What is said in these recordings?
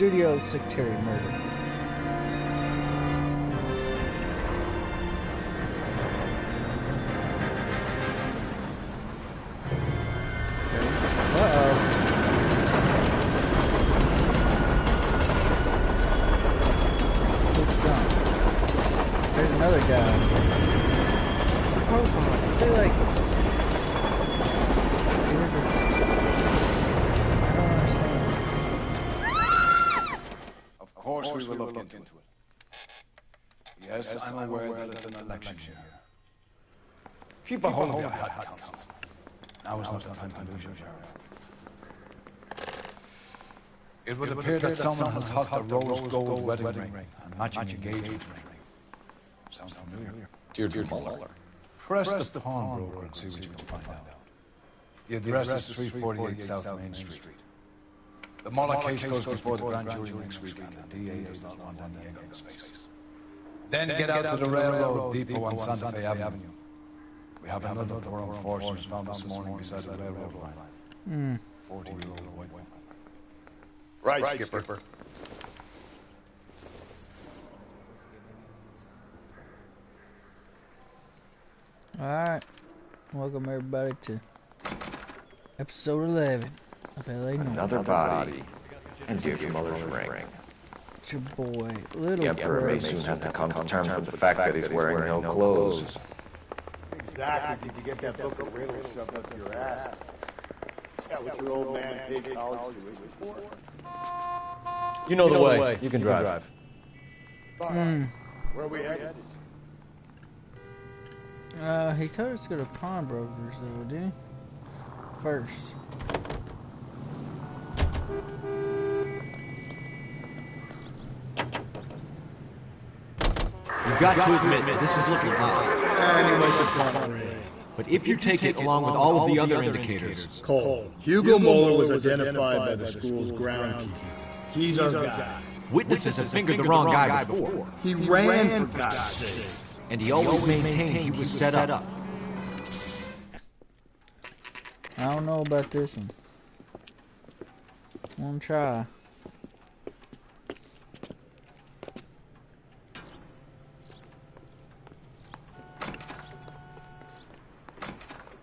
studio secretary murder. There's another guy. Profile. They like. I don't understand. Of course we will look into it. Yes, I'm aware that it's an election year. Keep a hold of your head, Council. Now is not the time to lose your nerve. It would appear that someone has hugged a rose gold wedding ring and matching engagement ring. Sounds familiar. Dear Muller. Press the pawnbroker and see what you can find out. The address is 348 South Main Street. The Muller case goes before the grand jury next week, and the DA does not want any egg on his face. Then get out to the railroad depot on Santa Fe Avenue. We have another poor unfortunate found this morning beside the railroad line. 40-year-old white woman. Right, Skipper. Alright. Welcome everybody to episode 11 of LA Noire. Another body. And dear Muller's ring. It's your boy, Little The Emperor may soon have to come to terms with the fact that he's wearing no clothes. Exactly. Did you get that book of riddles shoved up your ass? Is that what your old man paid college tuition for? You know the way. You can drive. Where are we headed? He told us to go to pawnbrokers though, didn't he? First. You've got to admit, this is looking odd. But if you take it along with all of the other indicators... Cole. Hugo Muller was identified by the school's groundkeeper. He's our guy. Witnesses have fingered the wrong guy before. He ran, for God's sake. And he always maintained he was set up. I don't know about this one. I'm gonna try.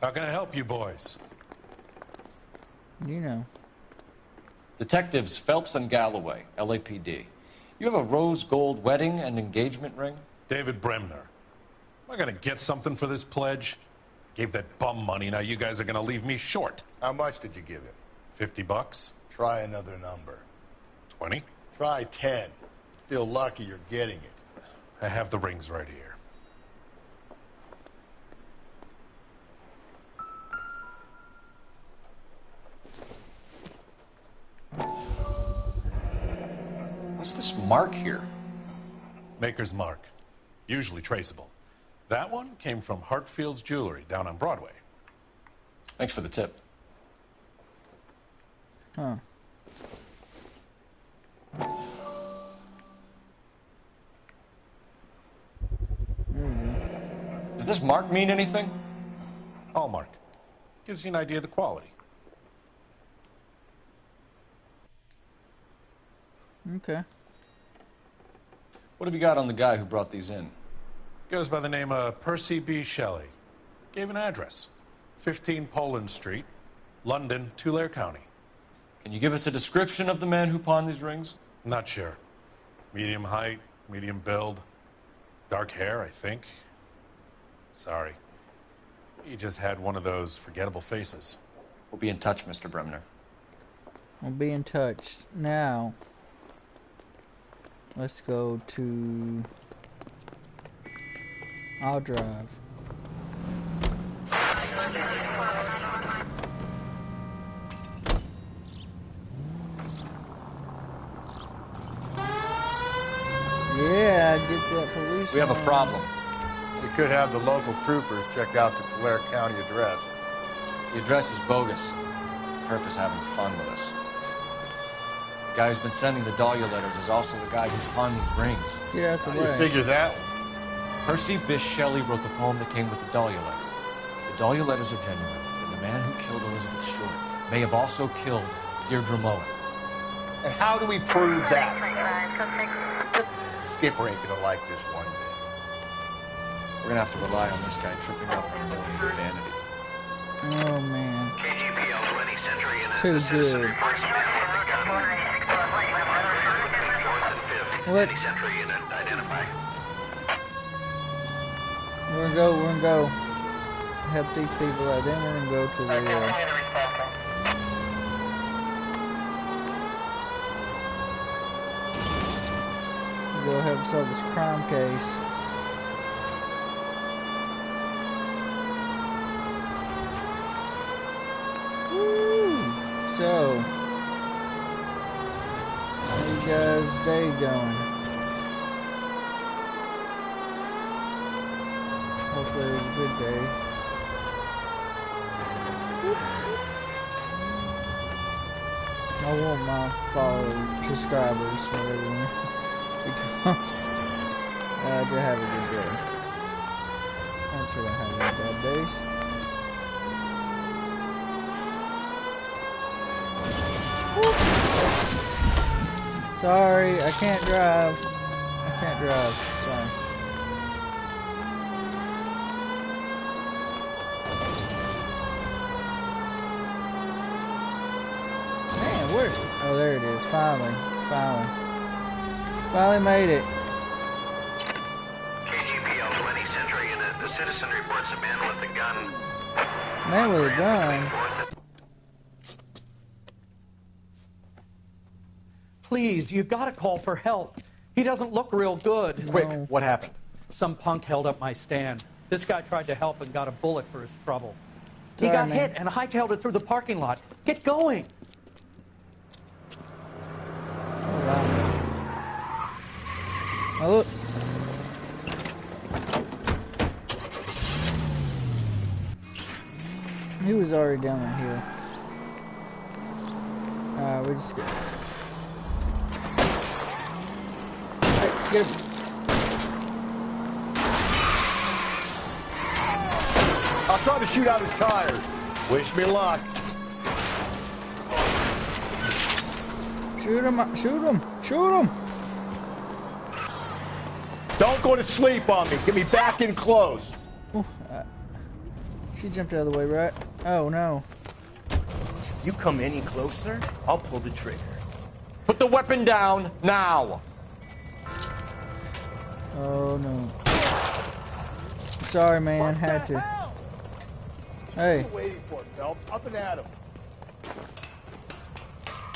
How can I help you boys? You know. Detectives Phelps and Galloway, LAPD. You have a rose gold wedding and engagement ring? David Bremner. Am I gonna get something for this pledge? Gave that bum money, now you guys are gonna leave me short. How much did you give him? $50? Try another number. 20? Try 10. Feel lucky you're getting it. I have the rings right here. What's this mark here? Maker's mark. Usually traceable. That one came from Hartfield's Jewelry down on Broadway. Thanks for the tip. Huh. Does this mark mean anything? Hallmark. Gives you an idea of the quality. Okay. What have you got on the guy who brought these in? Goes by the name of Percy B. Shelley. Gave an address. 15 Poland Street, London, Tulare County. Can you give us a description of the man who pawned these rings? Not sure. Medium height, medium build. Dark hair, I think. Sorry. He just had one of those forgettable faces. We'll be in touch, Mr. Bremner. We'll be in touch. Now, let's go to... I'll drive. Yeah, get that police. We have a problem. We could have the local troopers check out the Tulare County address. The address is bogus. Herb is having fun with us. The guy who's been sending the Dahlia letters is also the guy who's pawned these rings. Get out the How do you way. figure that? Percy Bysshe Shelley wrote the poem that came with the Dahlia letter. The Dahlia letters are genuine, and the man who killed Elizabeth Short may have also killed Deirdre Muller. And how do we prove that? Skipper ain't gonna like this one bit. We're gonna have to rely on this guy tripping up on his own vanity. Oh man. KGPL 20 Century Unit. Too good. What? Century Unit identified. We're gonna go help these people out. Then we're gonna go to the go help solve this crime case. Woo! So, how you guys' day going? Hopefully it was a good day. I want my followers, subscribers, whatever, because to have a good day. I'm sure I have any bad days. Sorry, I can't drive. I can't drive. Sorry. Man, where? Oh, there it is. Finally. Finally made it. KGPL 20 Century Unit. The citizen reports a man with a gun. Man with a gun. Please, you've got to call for help. He doesn't look real good. Quick, what happened? Some punk held up my stand. This guy tried to help and got a bullet for his trouble. He Sorry, got man. hit and hightailed it through the parking lot. Get going. Oh, wow. Oh, look. He was already down the hill. We just get... Hey, get him. I'll try to shoot out his tires. Wish me luck. Shoot him, shoot him, shoot him. Don't go to sleep on me. Get me back in close. Ooh, she jumped out of the way, right? Oh, no. You come any closer, I'll pull the trigger. Put the weapon down, now! Oh, no. Sorry, man. Had to. Hey. What are you waiting for, Phelps? Up and at him.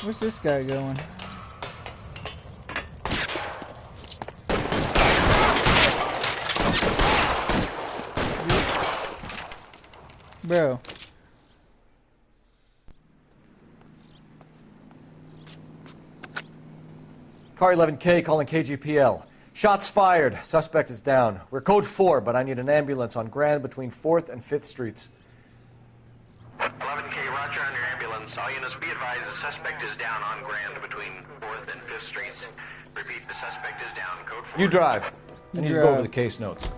Where's this guy going? Bro. Car 11K calling KGPL. Shots fired. Suspect is down. We're code 4, but I need an ambulance on Grand between 4th and 5th Streets. 11K, roger on your ambulance. All units be advised the suspect is down on Grand between 4th and 5th Streets. Repeat, the suspect is down. Code 4. You drive. I need to go drive. over the case notes.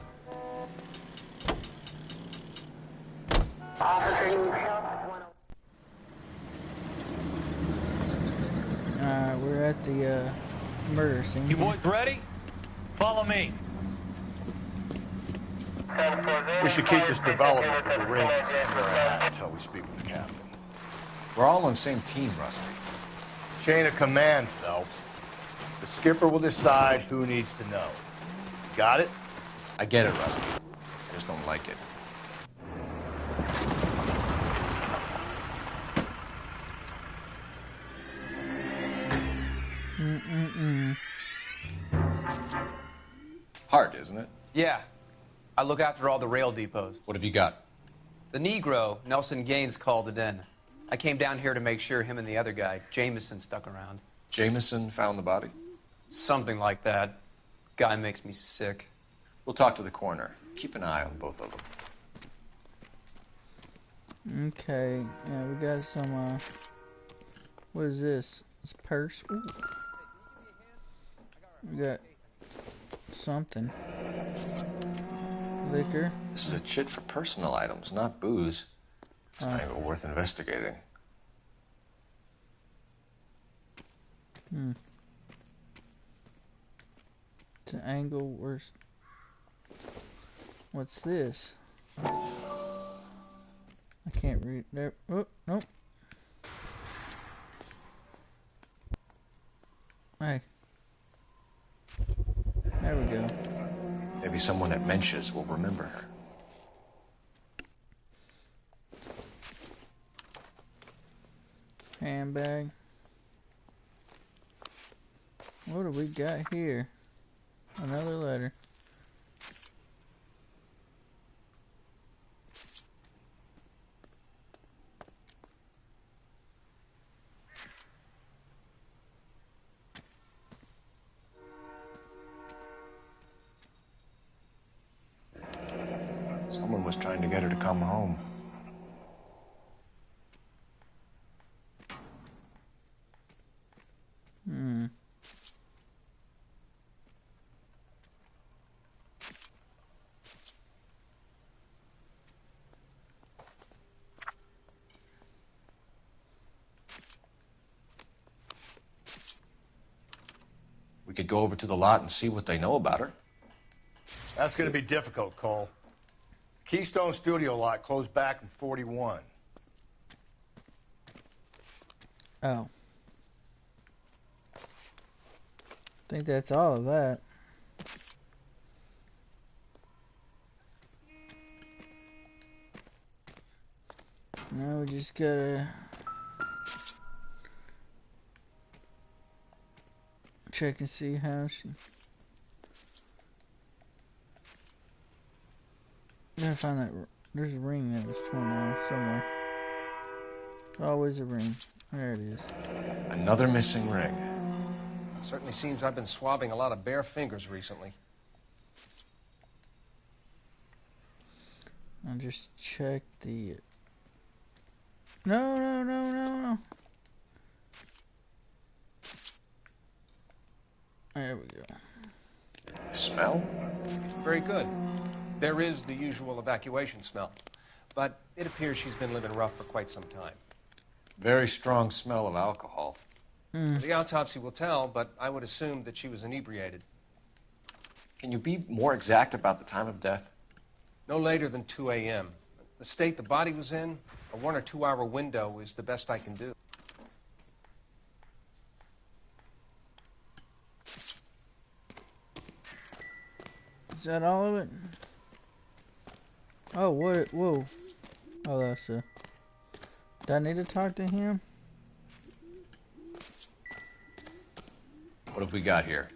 We're at the murder scene. You boys ready? Follow me. We should keep this development with the rings under our hat until we speak with the captain. We're all on the same team, Rusty. Chain of command, Phelps. The skipper will decide who needs to know. Got it? I get it, Rusty. I just don't like it. Hard, isn't it? Yeah. I look after all the rail depots. What have you got? The Negro, Nelson Gaines, called it in. I came down here to make sure him and the other guy, Jameson, stuck around. Jameson found the body? Something like that. Guy makes me sick. We'll talk to the coroner. Keep an eye on both of them. Okay. Yeah, we got some, what is this? It's a purse. Ooh. We got something. Liquor. This is a chit for personal items, not booze. It's not even worth investigating. It's an angle. Where's... What's this? I can't read there. Oh, nope. Hey. There we go. Maybe someone at Mensch's will remember her. Handbag. What do we got here? Another letter. Someone was trying to get her to come home. We could go over to the lot and see what they know about her. That's going to be difficult, Cole. Keystone Studio lot closed back in 41. Oh. I think that's all of that. Now we just gotta check and see how she... Gotta find that. There's a ring that was torn off somewhere. Always a ring. There it is. Another missing ring. Certainly seems I've been swabbing a lot of bare fingers recently. I'll just check the... No. There we go. Smell? Very good. There is the usual evacuation smell, but it appears she's been living rough for quite some time. Very strong smell of alcohol. The autopsy will tell, but I would assume that she was inebriated. Can you be more exact about the time of death? No later than 2 a.m. The state the body was in, a 1 or 2 hour window is the best I can do. Is that all of it? Oh, what? Whoa. Oh, that's a... Do I need to talk to him? What have we got here?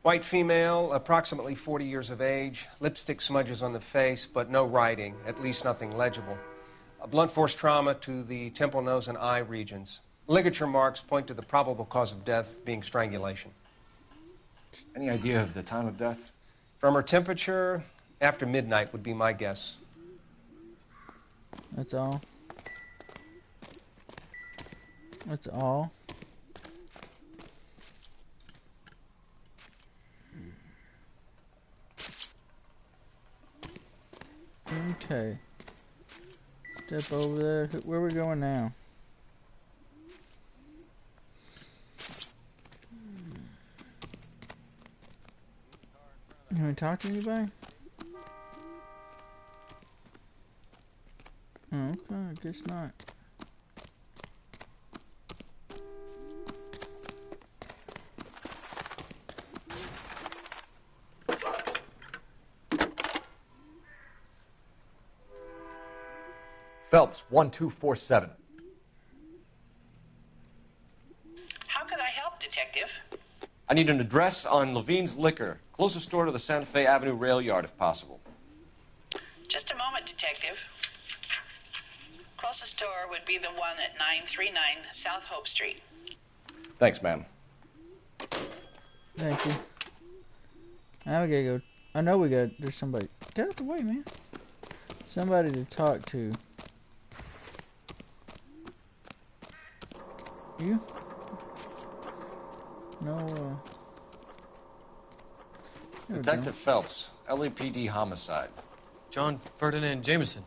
White female, approximately 40 years of age, lipstick smudges on the face, but no writing, at least nothing legible. A blunt force trauma to the temple, nose, and eye regions. Ligature marks point to the probable cause of death being strangulation. Any idea of the time of death? From her temperature, after midnight would be my guess. That's all. That's all. Okay. Step over there. Where are we going now? Can we talk to anybody? Oh, okay, I guess not. Phelps, 1247. How can I help, Detective? I need an address on Levine's Liquor. Closest store to the Santa Fe Avenue rail yard, if possible. Just a moment, Detective. Closest store would be the one at 939 South Hope Street. Thanks, ma'am. Thank you. Now we gotta go. I know we got. There's somebody. Get out the way, man. Somebody to talk to. You? No. Detective Phelps, LAPD homicide. John Ferdinand Jameson.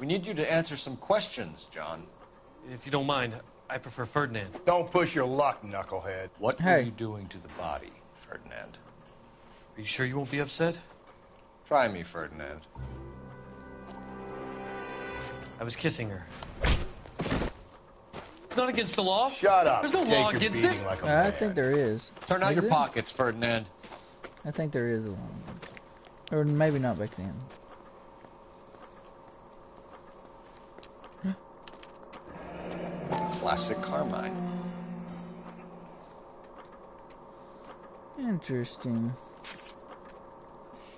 We need you to answer some questions, John. If you don't mind, I prefer Ferdinand. Don't push your luck, knucklehead. What were you doing to the body, Ferdinand? Are you sure you won't be upset? Try me, Ferdinand. I was kissing her. It's not against the law. Shut up. There's no Take law your against beating it. like a I man. think there is. Turn out Is your it? pockets, Ferdinand. I think there is a law. Or maybe not back then. Classic Carmine. Interesting.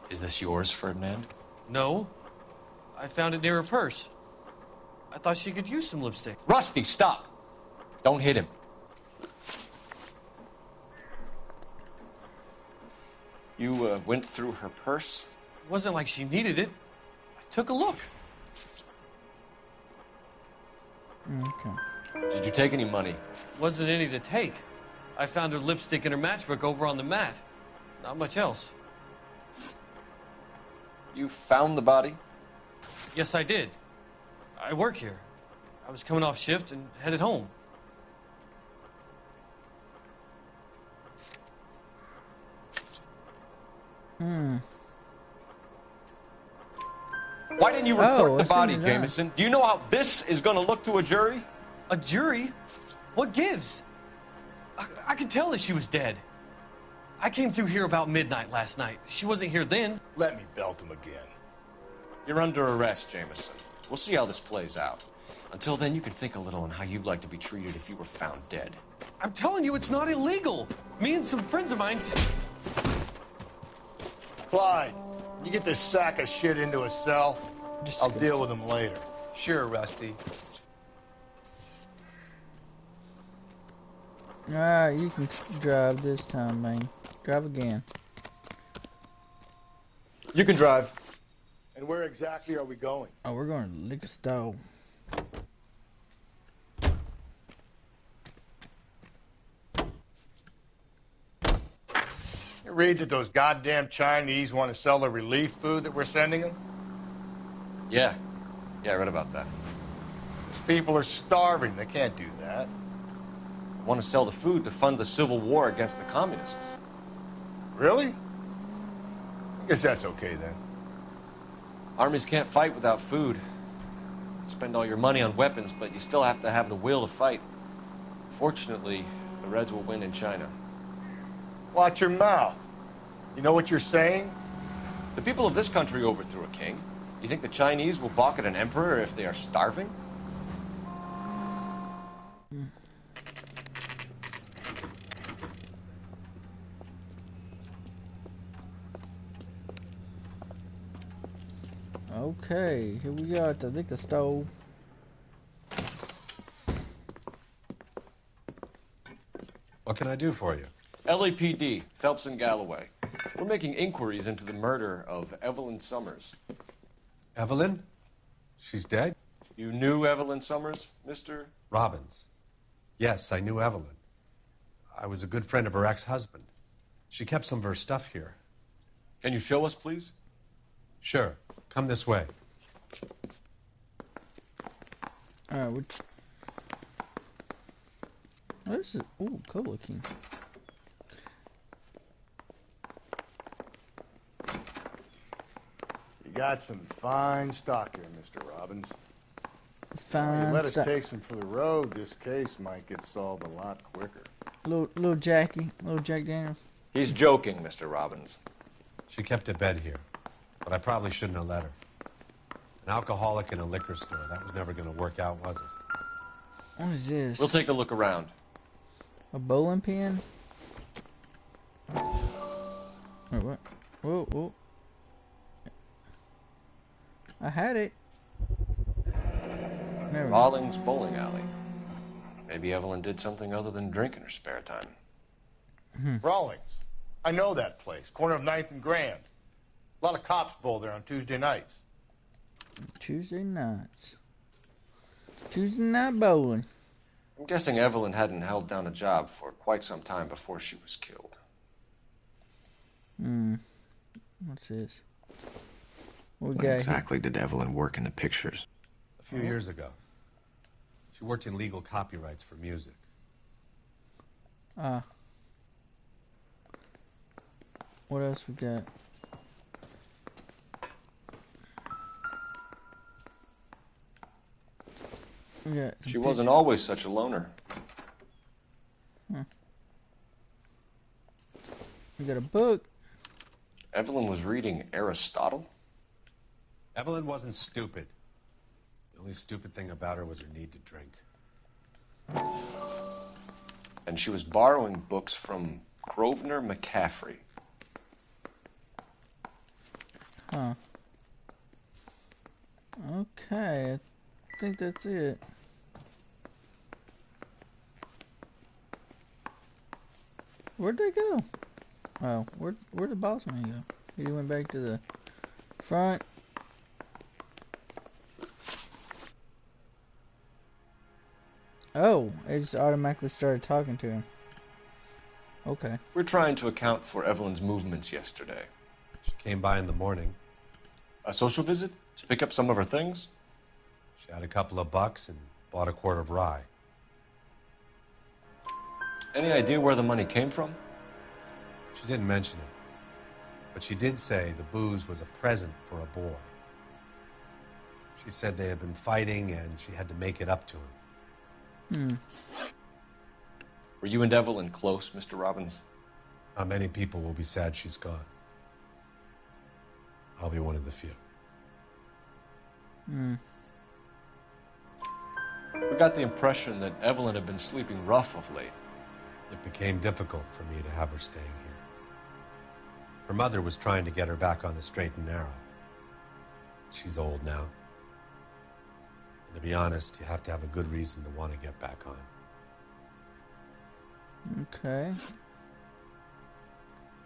Is this yours, Ferdinand? No. I found it near her purse. I thought she could use some lipstick. Rusty, stop! Don't hit him. You went through her purse? It wasn't like she needed it. I took a look. Okay. Did you take any money? Wasn't any to take. I found her lipstick and her matchbook over on the mat. Not much else. You found the body? Yes, I did. I work here. I was coming off shift and headed home. Why didn't you report the I see body, that. Jameson? Do you know how this is going to look to a jury? A jury? What gives? I could tell that she was dead. I came through here about midnight last night. She wasn't here then. Let me belt him again. You're under arrest, Jameson. We'll see how this plays out. Until then, you can think a little on how you'd like to be treated if you were found dead. I'm telling you, it's not illegal. Me and some friends of mine... Clyde, you get this sack of shit into a cell. I'll deal with him later. Sure, Rusty. Alright, you can drive this time, man. Drive again. You can drive. And where exactly are we going? Oh, we're going to the liquor store. You read that those goddamn Chinese want to sell the relief food that we're sending them? Yeah. Yeah, I read about that. These people are starving. They can't do that. I want to sell the food to fund the civil war against the communists. Really? I guess that's okay then. Armies can't fight without food. You spend all your money on weapons, but you still have to have the will to fight. Fortunately, the Reds will win in China. Watch your mouth. You know what you're saying? The people of this country overthrew a king. You think the Chinese will balk at an emperor if they are starving? Okay, here we go at the liquor store. What can I do for you? LAPD, Phelps and Galloway. We're making inquiries into the murder of Evelyn Summers. Evelyn? She's dead? You knew Evelyn Summers, Mr. Robbins. Yes, I knew Evelyn. I was a good friend of her ex-husband. She kept some of her stuff here. Can you show us, please? Sure. Come this way. Alright, what is it? Ooh, cool looking. You got some fine stock here, Mr. Robbins. Fine You let us stock. take some for the road, this case might get solved a lot quicker. Little Jackie, little Jack Daniels. He's joking, Mr. Robbins. She kept a bed here, but I probably shouldn't have let her. An alcoholic in a liquor store. That was never going to work out, was it? What is this? We'll take a look around. A bowling pin? Wait, what? Whoa, whoa. I had it. Never mind. Rawlings Bowling Alley. Maybe Evelyn did something other than drink in her spare time. Rawlings. I know that place. Corner of 9th and Grand. A lot of cops bowl there on Tuesday nights. Tuesday nights. Tuesday night bowling. I'm guessing Evelyn hadn't held down a job for quite some time before she was killed. What's this? What we When got exactly did Evelyn work in the pictures? A few years ago. She worked in legal copyrights for music. What else we got? We got She wasn't always such a loner. We got a book. Evelyn was reading Aristotle? Evelyn wasn't stupid. The only stupid thing about her was her need to drink. And she was borrowing books from Grosvenor McCaffrey. Huh. Okay, I think that's it. Where'd they go? Oh, where'd the boss man go? He went back to the front. Oh, it just automatically started talking to him. Okay. We're trying to account for Evelyn's movements yesterday. She came by in the morning. A social visit? To pick up some of her things? She had a couple of bucks and bought a quart of rye. Any idea where the money came from? She didn't mention it. But she did say the booze was a present for a boy. She said they had been fighting and she had to make it up to him. Were you and Evelyn close, Mr. Robbins? Not many people will be sad she's gone. I'll be one of the few. We got the impression that Evelyn had been sleeping rough of late. It became difficult for me to have her staying here. Her mother was trying to get her back on the straight and narrow. She's old now. And to be honest, you have to have a good reason to want to get back on. Okay.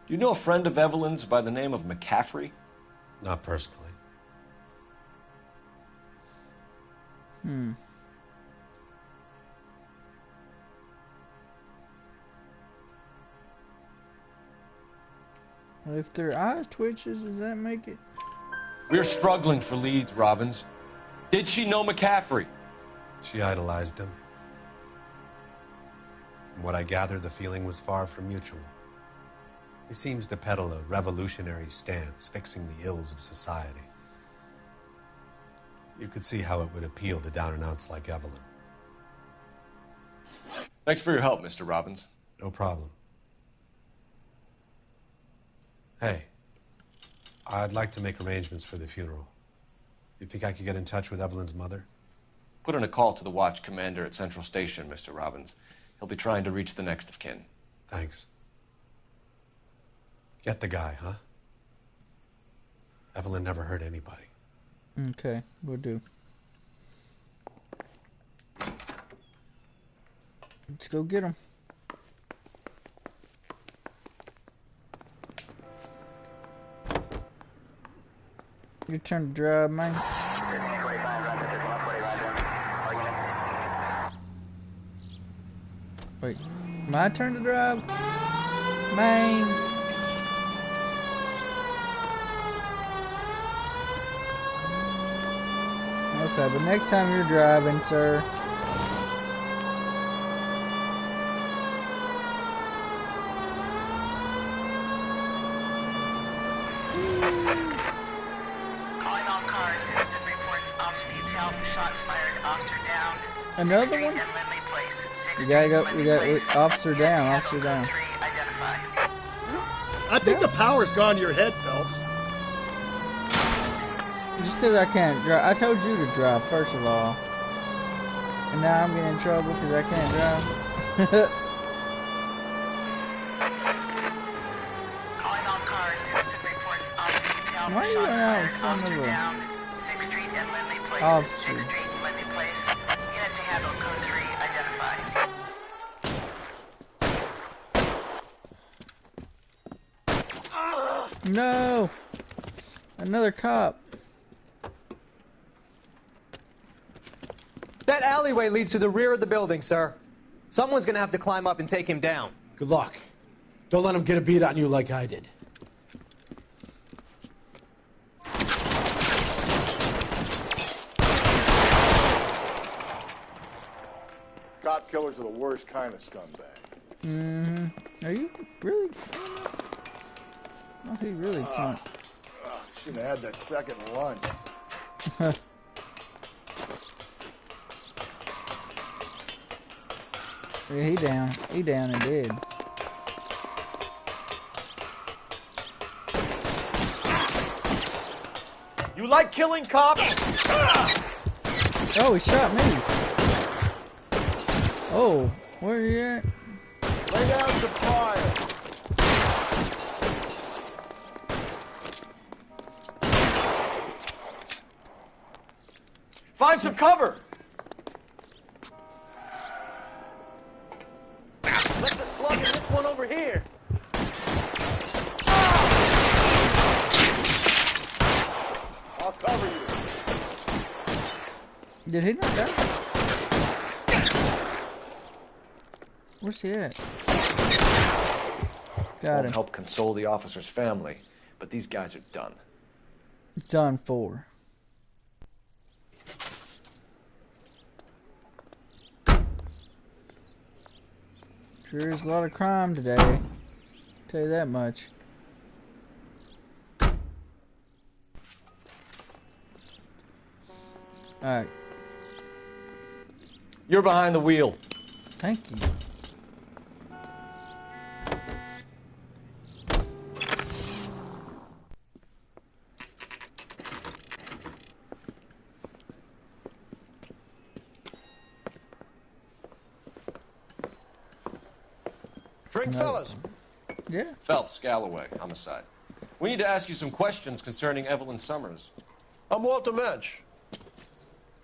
Do you know a friend of Evelyn's by the name of McCaffrey? Not personally. Well, if their eyes twitches, does that make it? We're struggling for leads, Robbins. Did she know McCaffrey? She idolized him. From what I gather, the feeling was far from mutual. He seems to peddle a revolutionary stance, fixing the ills of society. You could see how it would appeal to down-and-outs like Evelyn. Thanks for your help, Mr. Robbins. No problem. Hey, I'd like to make arrangements for the funeral. You think I could get in touch with Evelyn's mother? Put in a call to the watch commander at Central Station, Mr. Robbins. He'll be trying to reach the next of kin. Thanks. Get the guy, huh? Evelyn never hurt anybody. Okay, we'll do. Let's go get him. Your turn to drive, man. Wait, my turn to drive? Man. Okay, but next time you're driving, sir. Calling all cars. Citizen reports officer needs help. Shots fired. Officer down. Another one? We gotta go. We got officer down. Officer down. I think the power's gone to your head, Phelps. Just because I can't drive. I told you to drive, first of all. And now I'm getting in trouble because I can't drive. Calling all cars. Citizen reports officer needs help. Why are you Shots running out in fired. front of Officer a down. 6th Street and Lindley Place. officer? 6th Street and Lindley Place. Unit to handle code 3 identified. No! Another cop. That alleyway leads to the rear of the building, sir. Someone's gonna have to climb up and take him down. Good luck. Don't let him get a beat on you like I did. killers are the worst kind of scumbag. Are you really? Oh, he really can't. Shouldn't have had that second lunch. Yeah, he down. He down and dead. You like killing cops? Oh, he shot me. Oh, where are you at? Lay down some fire. Find some cover. Let the slug in this one over here. I'll cover you. Did he not die? Where's he at? Got Won't him. help console the officer's family, but these guys are done. Done for. Sure is a lot of crime today. Tell you that much. Alright. You're behind the wheel. Thank you. Drink, fellas. Yeah. Phelps, Galloway, homicide. We need to ask you some questions concerning Evelyn Summers. I'm Walter Mensch.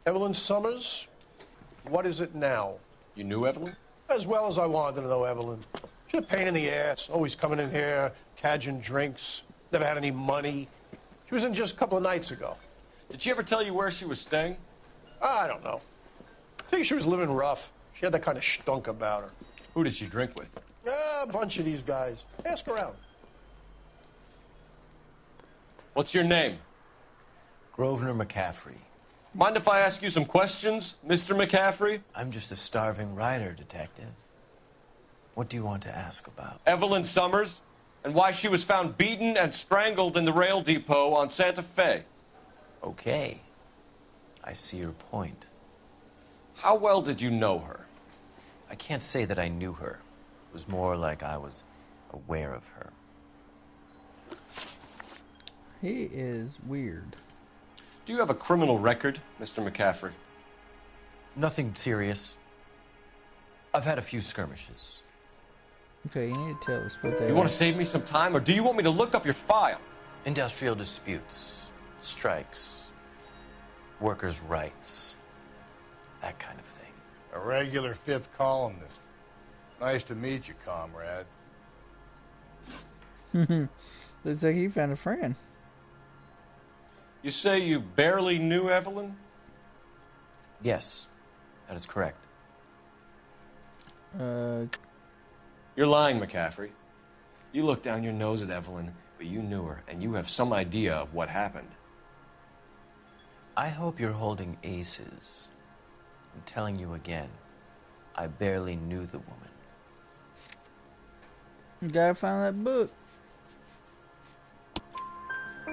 Evelyn Summers, what is it now? You knew Evelyn? As well as I wanted to know Evelyn. She's a pain in the ass, always coming in here, cadging drinks, never had any money. She was in just a couple of nights ago. Did she ever tell you where she was staying? I don't know. I think she was living rough. She had that kind of stunk about her. Who did she drink with? A bunch of these guys. Ask around. What's your name? Grosvenor McCaffrey. Mind if I ask you some questions, Mr. McCaffrey? I'm just a starving writer, detective. What do you want to ask about? Evelyn Summers, and why she was found beaten and strangled in the rail depot on Santa Fe. Okay. I see your point. How well did you know her? I can't say that I knew her. It was more like I was aware of her. He is weird. Do you have a criminal record, Mr. McCaffrey? Nothing serious. I've had a few skirmishes. Okay, you need to tell us what they You want to save me some time, or do you want me to look up your file? Industrial disputes, strikes, workers' rights, that kind of thing. A regular fifth columnist. Nice to meet you, comrade. Looks like he found a friend. You say you barely knew Evelyn? Yes, that is correct. You're lying, McCaffrey. You looked down your nose at Evelyn, but you knew her, and you have some idea of what happened. I hope you're holding aces. I'm telling you again, I barely knew the woman. You gotta find that book.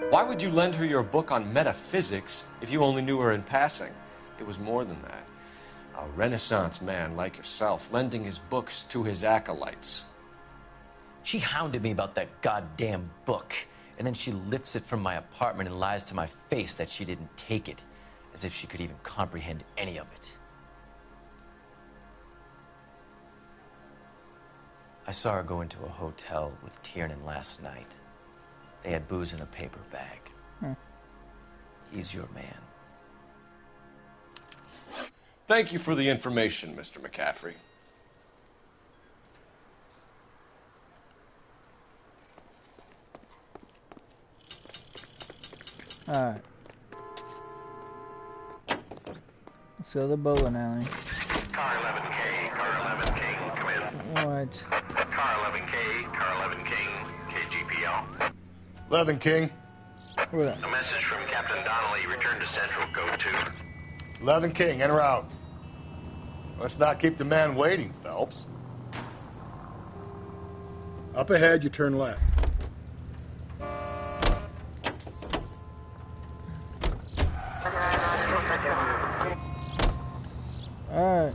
Why would you lend her your book on metaphysics if you only knew her in passing? It was more than that. A Renaissance man like yourself, lending his books to his acolytes. She hounded me about that goddamn book, and then she lifts it from my apartment and lies to my face that she didn't take it, as if she could even comprehend any of it. I saw her go into a hotel with Tiernan last night. They had booze in a paper bag. He's your man. Thank you for the information, Mr. McCaffrey. Alright. Let's go to the bowling alley. Car 11K, Car 11 King, come in. What? Car 11K, Car 11 King, KGPL. 11 King. What up? A message from Captain Donnelly. Return to Central, go to. 11 King, in or out? Let's not keep the man waiting, Phelps. Up ahead, you turn left. Alright.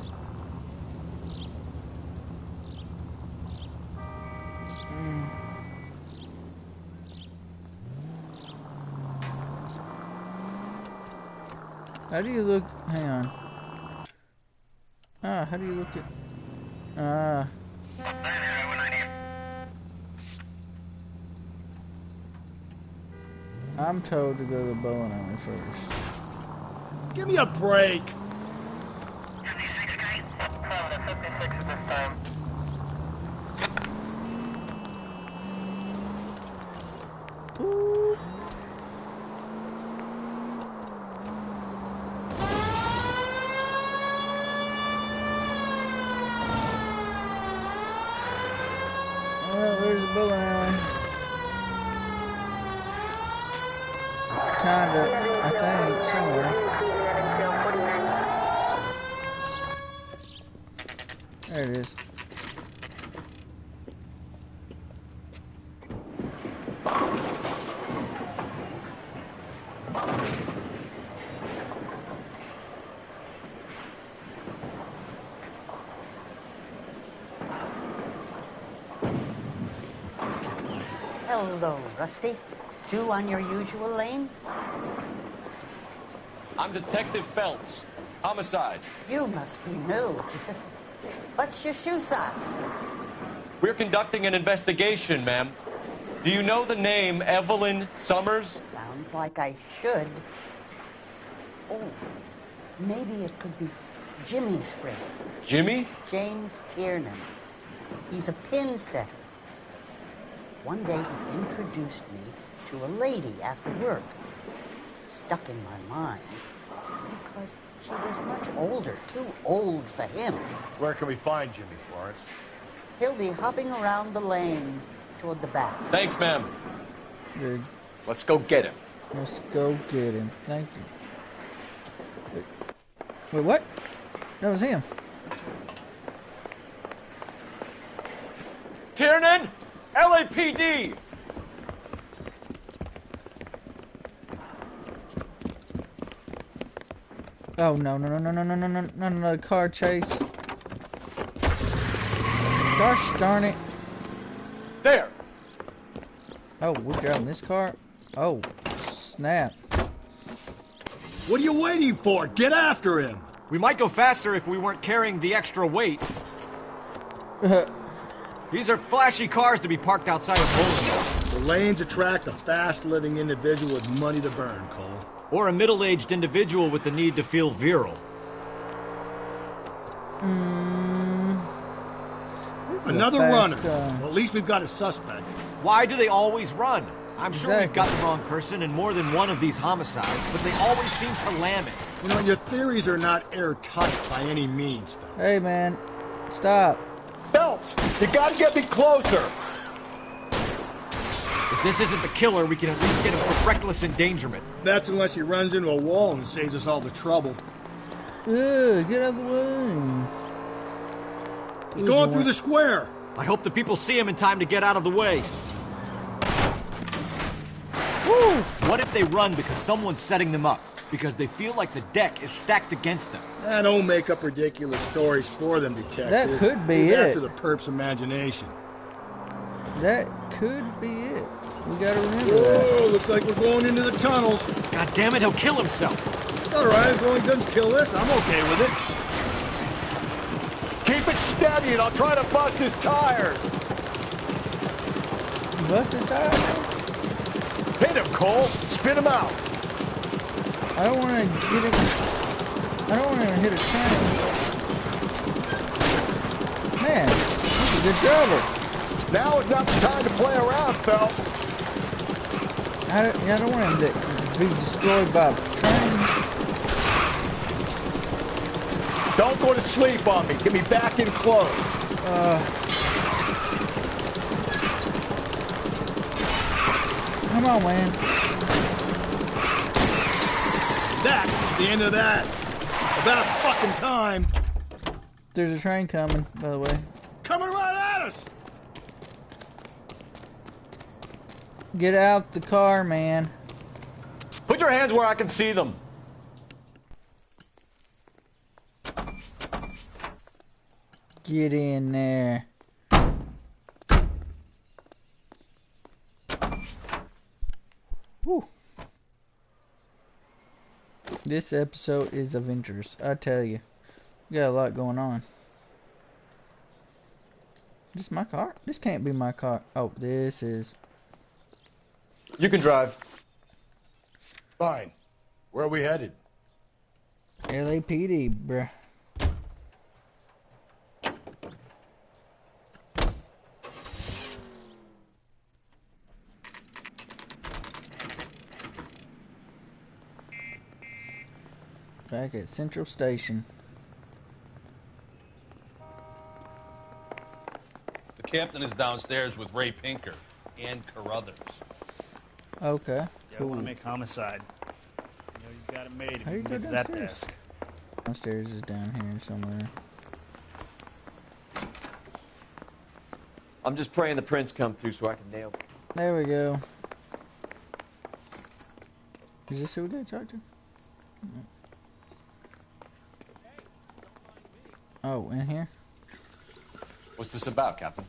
How do you look? Hang on. How do you look at? I'm told to go to the bowling alley first. Give me a break. 56 at this time. Ooh. Well, there's the bowling alley. Kinda, I think, somewhere. There it is. Hello, Rusty. Two on your usual lane? I'm Detective Phelps. Homicide. You must be new. What's your shoe size? We're conducting an investigation, ma'am. Do you know the name Evelyn Summers? Sounds like I should. Oh, maybe it could be Jimmy's friend. Jimmy? James Tiernan. He's a pin setter. One day he introduced me to a lady after work. It stuck in my mind because she was much older, too old for him. Where can we find Jimmy, Florence? He'll be hopping around the lanes toward the back. Thanks, ma'am. Good. Let's go get him. Let's go get him. Thank you. Wait, what? That was him. Tiernan! LAPD! Oh no no no no no no no no no no car chase. Gosh darn it. There. Oh, we're driving this car? Oh, snap. What are you waiting for? Get after him! We might go faster if we weren't carrying the extra weight. These are flashy cars to be parked outside of bowling. The lanes attract a fast-living individual with money to burn, Cole. Or a middle-aged individual with the need to feel virile. Another runner. Well, at least we've got a suspect. Why do they always run? I'm sure we've Exactly. got the wrong person in more than one of these homicides, but they always seem to lam it. You know, your theories are not airtight by any means, Phelps. Hey man, stop. Phelps, you gotta get me closer! If this isn't the killer, we can at least get him for reckless endangerment. That's unless he runs into a wall and saves us all the trouble. Ugh, get out of the way. He's going through the square. I hope the people see him in time to get out of the way. Woo! What if they run because someone's setting them up? Because they feel like the deck is stacked against them? Don't make up ridiculous stories for them, detective. That could be Leave it. that to the perp's imagination. That could be it. We gotta remember Whoa, that. looks like we're going into the tunnels. God damn it, he'll kill himself. All right, as long as he doesn't kill us, I'm okay with it. Keep it steady and I'll try to bust his tires. Bust his tires? Hit him, Cole. Spin him out. I don't want to get him. I don't want to hit a chain. Man, he's a good driver. Now is not the time to play around, Phelps. I don't want him to be destroyed by a train. Don't go to sleep on me. Get me back in close. Come on, man. That's the end of that. About fucking time. There's a train coming, by the way. Coming right at us! Get out the car, man. Put your hands where I can see them. Get in there. Whew. This episode is adventurous, I tell you. We got a lot going on. This my car? This can't be my car. Oh, this is. You can drive. Fine. Where are we headed? LAPD, bruh. Back at Central Station. The captain is downstairs with Ray Pinker and Carruthers. Okay, Yeah, cool. I want to make homicide. You know you've got it made if How you you can go get to that downstairs? desk. Downstairs is down here somewhere. I'm just praying the prints come through so I can nail it. There we go. Is this who we gotta talk to? Oh, in here? What's this about, Captain?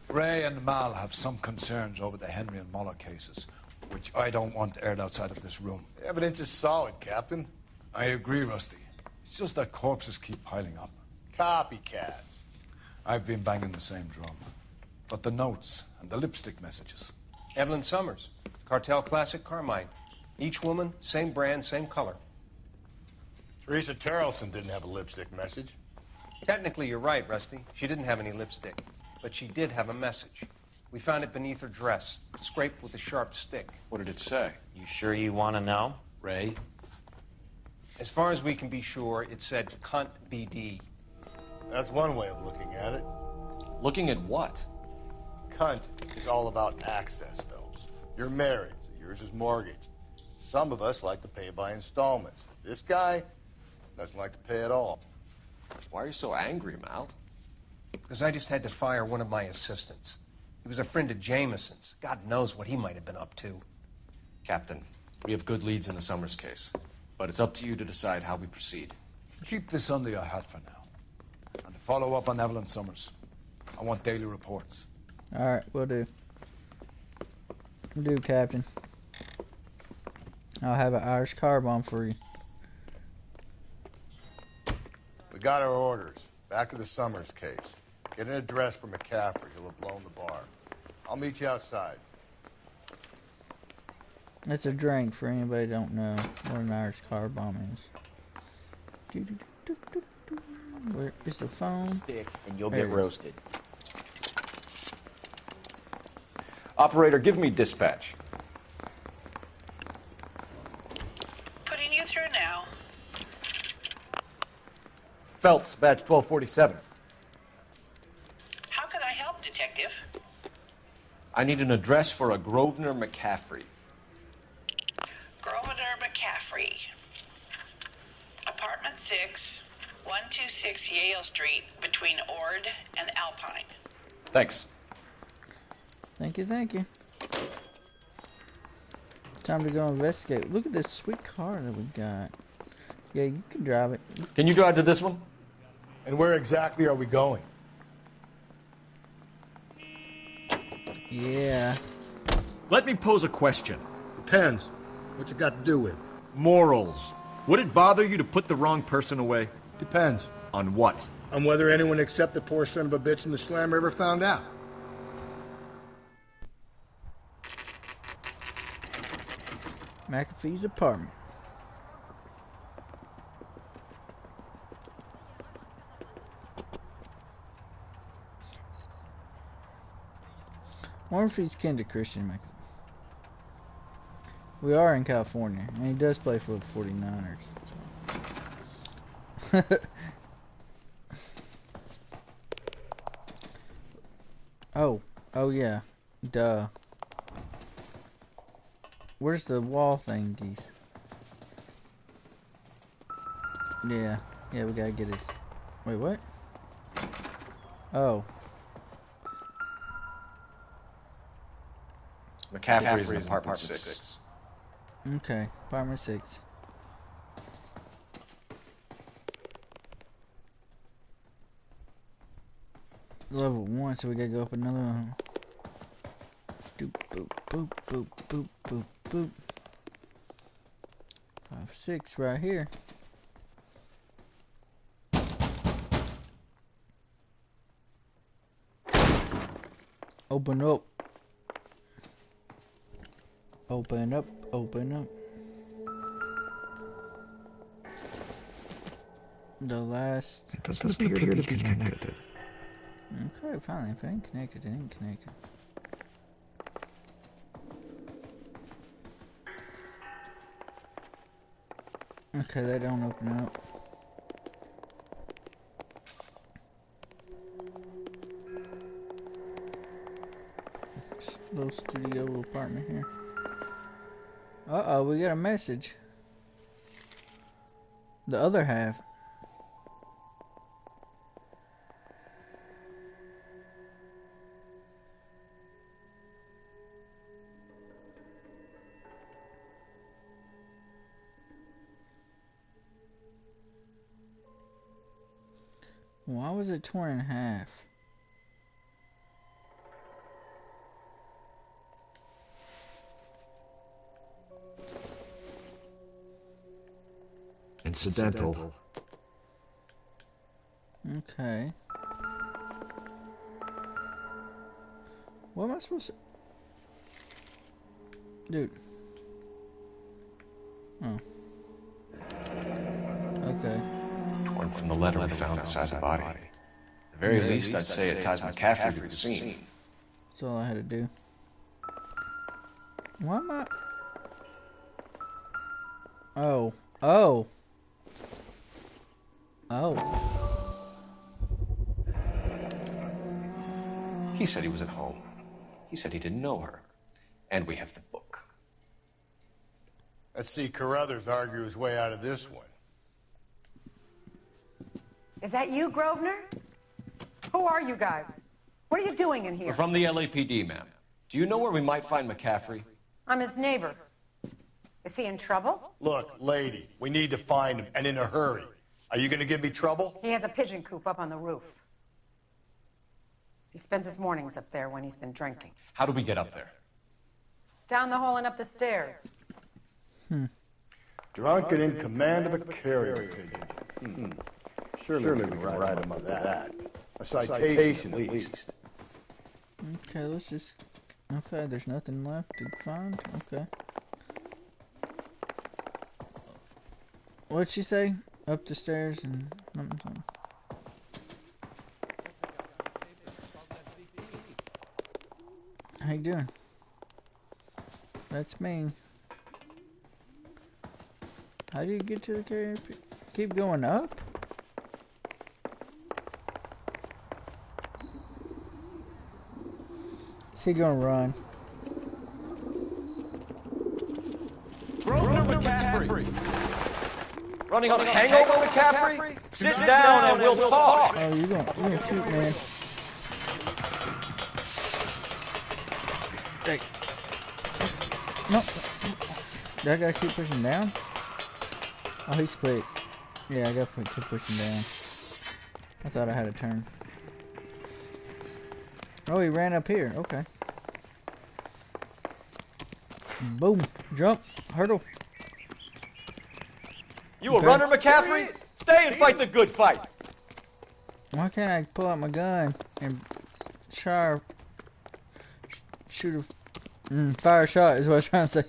Ray and Mal have some concerns over the Henry and Muller cases, which I don't want aired outside of this room. The evidence is solid, Captain. I agree, Rusty. It's just that corpses keep piling up. Copycats. I've been banging the same drum. But the notes and the lipstick messages. Evelyn Summers, Cartel Classic Carmine. Each woman, same brand, same color. Teresa Terrelson didn't have a lipstick message. Technically, you're right, Rusty. She didn't have any lipstick. But she did have a message. We found it beneath her dress, scraped with a sharp stick. What did it say? You sure you want to know? Ray? As far as we can be sure, it said cunt BD. That's one way of looking at it. Looking at what? Cunt is all about access, Phelps. You're married, so yours is mortgaged. Some of us like to pay by installments. This guy doesn't like to pay at all. Why are you so angry, Mal? Because I just had to fire one of my assistants. He was a friend of Jameson's. God knows what he might have been up to. Captain, we have good leads in the Summers case, but it's up to you to decide how we proceed. Keep this under your hat for now. And to follow up on Evelyn Summers, I want daily reports. Alright, we'll do. We'll do, Captain. I'll have an Irish car bomb for you. We got our orders. Back to the Summers case. Get an address for McCaffrey. He'll have blown the bar. I'll meet you outside. That's a drink for anybody who don't know what an Irish car bomb is. Where is the phone? Stick, and you'll There get it is. roasted. Operator, give me dispatch. Putting you through now. Phelps, badge 1247. How could I help, Detective? I need an address for a Grosvenor McCaffrey. Grosvenor McCaffrey. Apartment 6, 126 Yale Street, between Ord and Alpine. Thanks. Thank you, thank you. Time to go investigate. Look at this sweet car that we got. Yeah, you can drive it. Can you drive to this one? And where exactly are we going? Yeah. Let me pose a question. Depends. What you got to do with? Morals. Would it bother you to put the wrong person away? Depends. On what? On whether anyone except the poor son of a bitch in the slammer ever found out. McAfee's apartment. I wonder if he's kin to Christian McAfee. We are in California, and he does play for the 49ers. So. Oh yeah, duh. Where's the wall thingies? Yeah, we gotta get his. Wait, what? Oh. McCaffrey's in apartment 6. Okay, apartment 6. Level 1, so we gotta go up another one. Doop, boop, boop, boop, boop, boop, boop. 5, 6 right here. Open up. Open up, open up. The last... It doesn't appear to be connected. Okay, finally, if it ain't connected, it ain't connected. Okay, that don't open up. Little studio apartment here. Uh-oh, we got a message. The other half. Why was it torn in half? Incidental. Okay. What am I supposed to... Dude. Oh. Okay. Torn from the letter we found inside the body. At the very least, I'd say it ties McCaffrey to the scene. That's all I had to do. Why am I... Oh. Oh. Oh. He said he was at home. He said he didn't know her. And we have the book. Let's see Carruthers argue his way out of this one. Is that you, Grosvenor? Who are you guys? What are you doing in here? We're from the LAPD, ma'am. Do you know where we might find McCaffrey? I'm his neighbor. Is he in trouble? Look, lady, we need to find him, and in a hurry. Are you going to give me trouble? He has a pigeon coop up on the roof. He spends his mornings up there when he's been drinking. How do we get up there? Down the hall and up the stairs. Drunk and in command of a carrier pigeon. Surely we can write him of that. A citation, at least. Okay, let's just... Okay, there's nothing left to find. Okay. What'd she say? Up the stairs and... something. How you doing? That's me. How do you get to the carrier? Keep going up? Is he gonna run? Grosvenor McCaffrey! Running on a hangover, McCaffrey? Sit down and we'll talk! Oh, you're gonna shoot, man. Hey. No. Do I gotta keep pushing down? Oh, he's quick. Yeah, I gotta keep pushing down. I thought I had a turn. Oh, he ran up here. Okay. Boom. Jump. Hurdle. You a runner, McCaffrey? Stay and fight the good fight. Why can't I pull out my gun and try shoot a fire shot is what I was trying to say.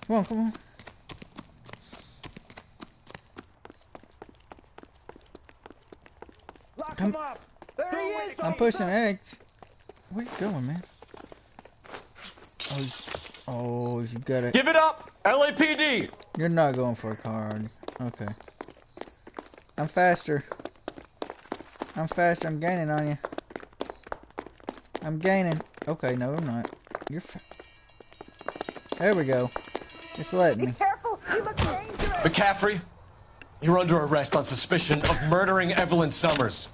Come on, come on. Lock him up. There he is. I'm pushing X. Where you going, man? Oh, you gotta... Give it up, LAPD! You're not going for a car. Okay. I'm faster. I'm faster. I'm gaining on you. I'm gaining. Okay, no, I'm not. You're there we go. It's letting me. Be careful. You look dangerous. McCaffrey, you're under arrest on suspicion of murdering Evelyn Summers.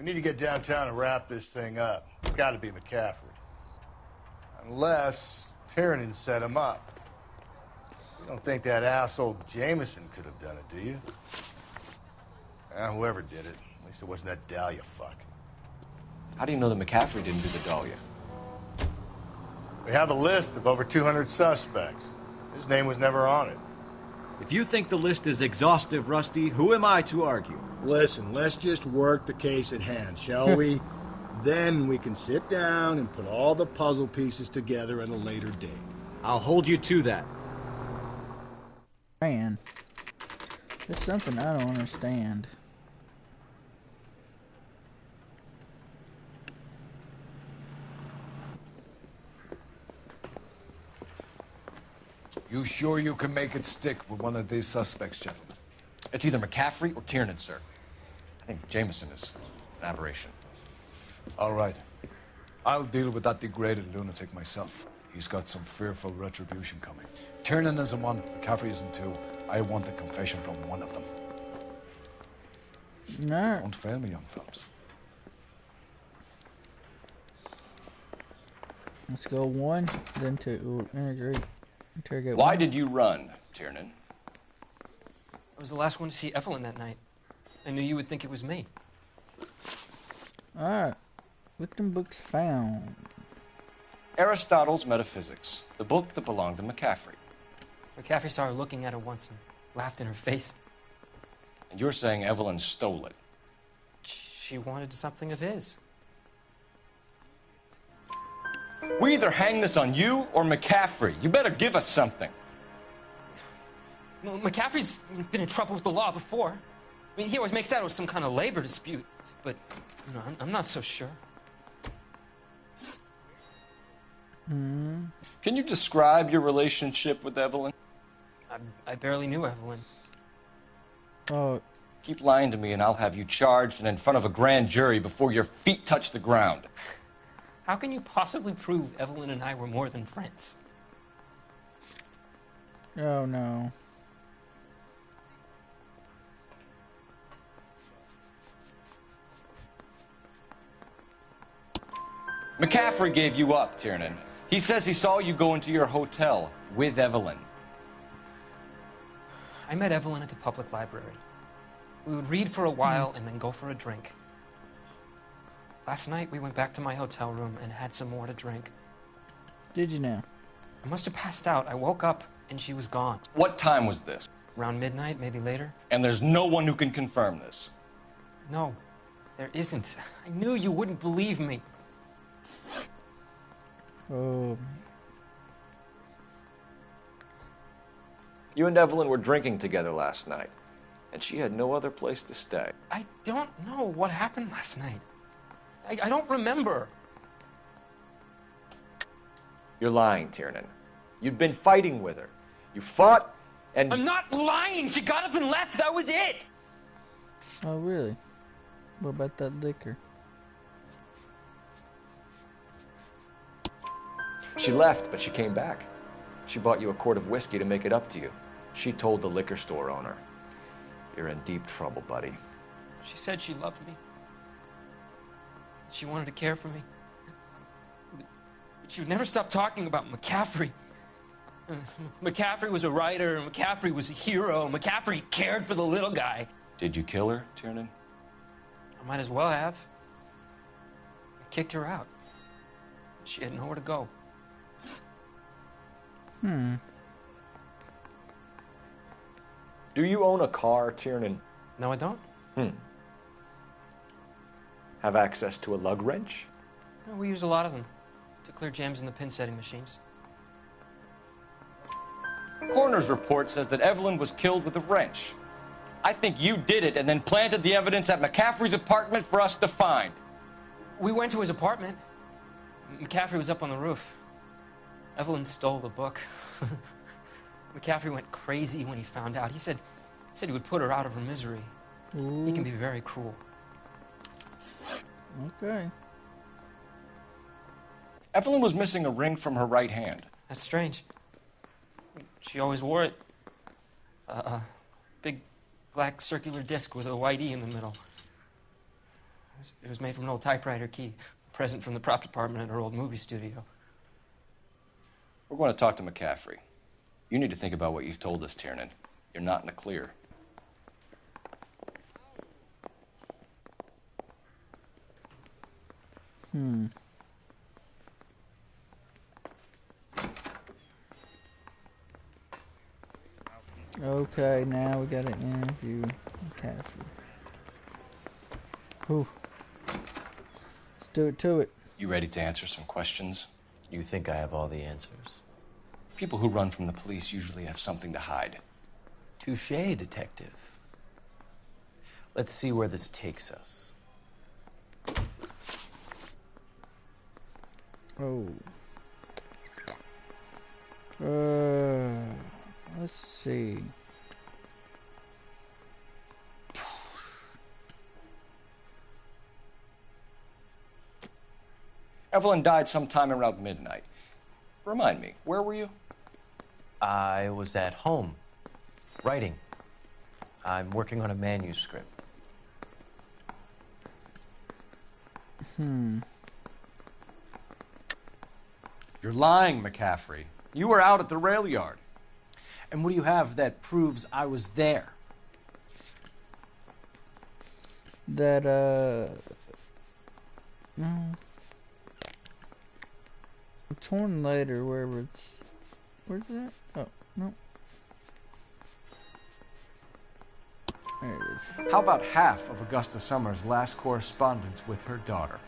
We need to get downtown and wrap this thing up. It's got to be McCaffrey. Unless Tiernan set him up. You don't think that asshole Jameson could have done it, do you? Whoever did it. At least it wasn't that Dahlia fuck. How do you know that McCaffrey didn't do the Dahlia? We have a list of over 200 suspects. His name was never on it. If you think the list is exhaustive, Rusty, who am I to argue? Listen, let's just work the case at hand, shall we? Then we can sit down and put all the puzzle pieces together at a later date. I'll hold you to that. Man, there's something I don't understand. You sure you can make it stick with one of these suspects, gentlemen? It's either McCaffrey or Tiernan, sir. I think Jameson is an aberration. All right. I'll deal with that degraded lunatic myself. He's got some fearful retribution coming. Tiernan isn't one, McCaffrey isn't two. I want a confession from one of them. No. Don't fail me, young fellas. Let's go one, then two. Integrate. Interrogate. Why did you run, Tiernan? I was the last one to see Evelyn that night. I knew you would think it was me. Alright. Victim books found. Aristotle's Metaphysics, the book that belonged to McCaffrey. McCaffrey saw her looking at her once and laughed in her face. And you're saying Evelyn stole it? She wanted something of his. We either hang this on you or McCaffrey. You better give us something. Well, McCaffrey's been in trouble with the law before. I mean, he always makes out it was some kind of labor dispute. But, you know, I'm not so sure. Can you describe your relationship with Evelyn? I barely knew Evelyn. Oh. Keep lying to me and I'll have you charged and in front of a grand jury before your feet touch the ground. How can you possibly prove Evelyn and I were more than friends? Oh, no. McCaffrey gave you up, Tiernan. He says he saw you go into your hotel with Evelyn. I met Evelyn at the public library. We would read for a while and then go for a drink. Last night, we went back to my hotel room and had some more to drink. Did you now? I must have passed out. I woke up and she was gone. What time was this? Around midnight, maybe later. And there's no one who can confirm this? No, there isn't. I knew you wouldn't believe me. Oh. You and Evelyn were drinking together last night, and she had no other place to stay. I don't know what happened last night. I don't remember. You're lying, Tiernan. You'd been fighting with her. You fought, and... I'm not lying! She got up and left! That was it! Oh, really? What about that liquor? She left, but she came back. She bought you a quart of whiskey to make it up to you. She told the liquor store owner. You're in deep trouble, buddy. She said she loved me. She wanted to care for me. But she would never stop talking about McCaffrey. McCaffrey was a writer, and McCaffrey was a hero. McCaffrey cared for the little guy. Did you kill her, Tiernan? I might as well have. I kicked her out. She had nowhere to go. Do you own a car, Tiernan? No, I don't. Have access to a lug wrench? No, we use a lot of them to clear jams in the pin setting machines. Coroner's report says that Evelyn was killed with a wrench. I think you did it and then planted the evidence at McCaffrey's apartment for us to find. We went to his apartment. McCaffrey was up on the roof. Evelyn stole the book. McCaffrey went crazy when he found out. He said he would put her out of her misery. Ooh. He can be very cruel. Okay. Evelyn was missing a ring from her right hand. That's strange. She always wore it. Big black circular disc with a white E in the middle. It was made from an old typewriter key. A present from the prop department at our old movie studio. We're going to talk to McCaffrey. You need to think about what you've told us, Tiernan. You're not in the clear. Okay, now we gotta interview McCaffrey. Whew. Let's do it to it. You ready to answer some questions? You think I have all the answers? People who run from the police usually have something to hide. Touché, detective. Let's see where this takes us. Oh. Let's see. Evelyn died sometime around midnight. Remind me, where were you? I was at home, writing. I'm working on a manuscript. You're lying, McCaffrey. You were out at the rail yard. And what do you have that proves I was there? That, torn later, wherever it's... Where's it at? Oh, no. There it is. How about half of Augusta Summers' last correspondence with her daughter?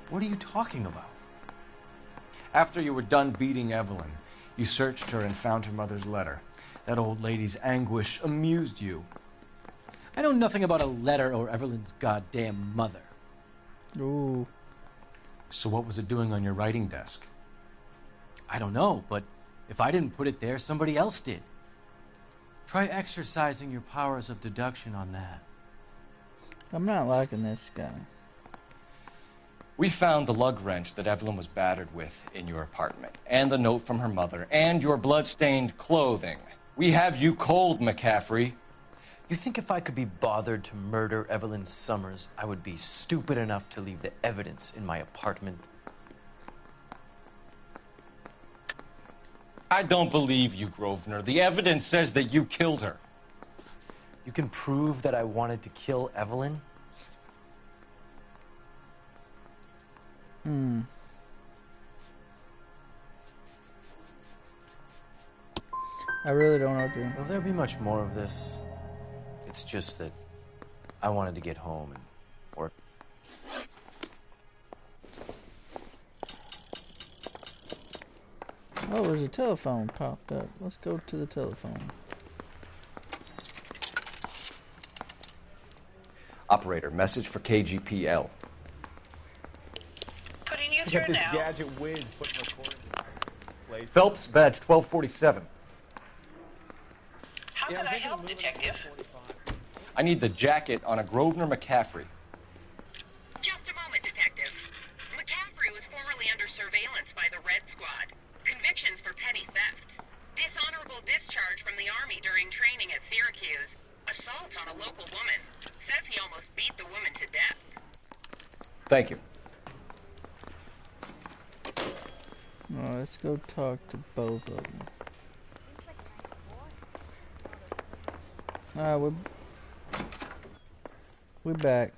What are you talking about? After you were done beating Evelyn, you searched her and found her mother's letter. That old lady's anguish amused you. I know nothing about a letter or Evelyn's goddamn mother. Ooh. So what was it doing on your writing desk? I don't know, but if I didn't put it there, somebody else did. Try exercising your powers of deduction on that. I'm not liking this guy. We found the lug wrench that Evelyn was battered with in your apartment, and the note from her mother, and your blood-stained clothing. We have you cold, McCaffrey. You think if I could be bothered to murder Evelyn Summers, I would be stupid enough to leave the evidence in my apartment? I don't believe you, Grosvenor. The evidence says that you killed her. You can prove that I wanted to kill Evelyn? I really don't know what to... Will there be much more of this? It's just that I wanted to get home and work. Oh, there's a telephone popped up. Let's go to the telephone. Operator, message for KGPL. Putting you Get through this now. gadget whiz putting recording in place. Phelps, badge 1247. How can I help, Detective? I need the jacket on a Grosvenor McCaffrey. Just a moment, Detective. McCaffrey was formerly under surveillance by the Red Squad. Convictions for petty theft. Dishonorable discharge from the Army during training at Syracuse. Assault on a local woman. Says he almost beat the woman to death. Thank you. Well, let's go talk to both of them. We're back.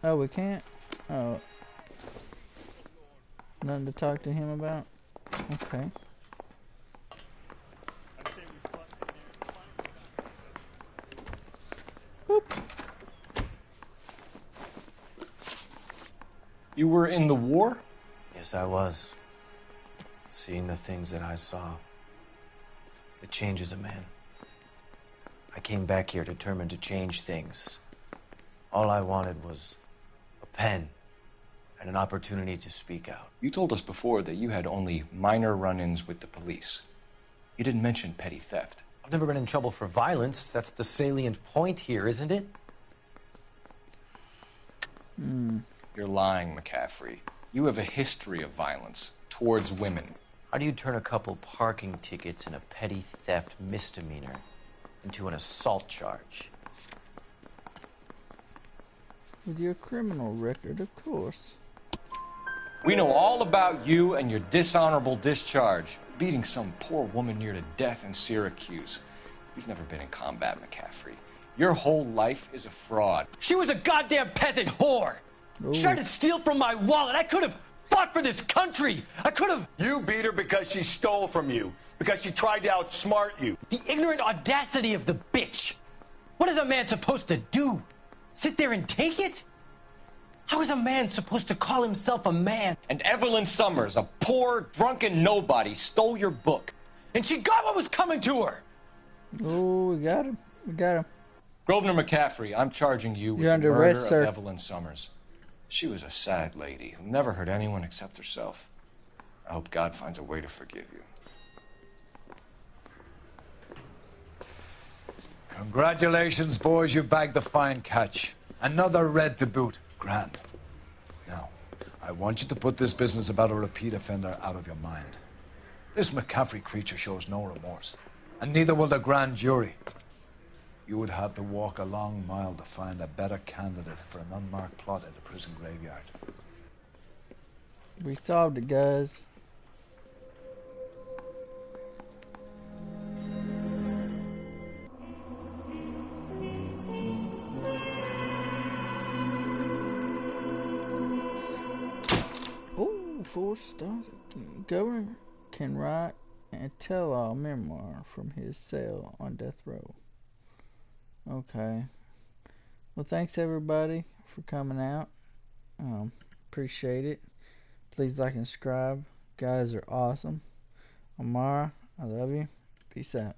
Oh, we can't? Oh. Nothing to talk to him about? Okay. Boop. You were in the war? Yes, I was. Seeing the things that I saw, it changes a man. I came back here determined to change things. All I wanted was a pen and an opportunity to speak out. You told us before that you had only minor run-ins with the police. You didn't mention petty theft. I've never been in trouble for violence. That's the salient point here, isn't it? You're lying, McCaffrey. You have a history of violence towards women. How do you turn a couple parking tickets in a petty theft misdemeanor? into an assault charge. With your criminal record, of course. We know all about you and your dishonorable discharge. Beating some poor woman near to death in Syracuse. You've never been in combat, McCaffrey. Your whole life is a fraud. She was a goddamn peasant whore. She tried to steal from my wallet. I could have fought for this country. I could have. You beat her because she stole from you. Because she tried to outsmart you. The ignorant audacity of the bitch. What is a man supposed to do? Sit there and take it? How is a man supposed to call himself a man? And Evelyn Summers, a poor, drunken nobody, stole your book. And she got what was coming to her. Oh, we got him. We got him. Grosvenor McCaffrey, I'm charging you with You're the under murder arrest, of sir. Evelyn Summers. She was a sad lady who never hurt anyone except herself. I hope God finds a way to forgive you. Congratulations, boys. You bagged the fine catch. Another red to boot. Grand. Now, I want you to put this business about a repeat offender out of your mind. This McCaffrey creature shows no remorse, and neither will the grand jury. You would have to walk a long mile to find a better candidate for an unmarked plot in the prison graveyard. We solved it, guys. Oh, 4 stars. Governor can write a tell-all memoir from his cell on death row. Okay. Well, thanks everybody for coming out. Appreciate it. Please like and subscribe. Guys are awesome. Amara, I love you. Peace out.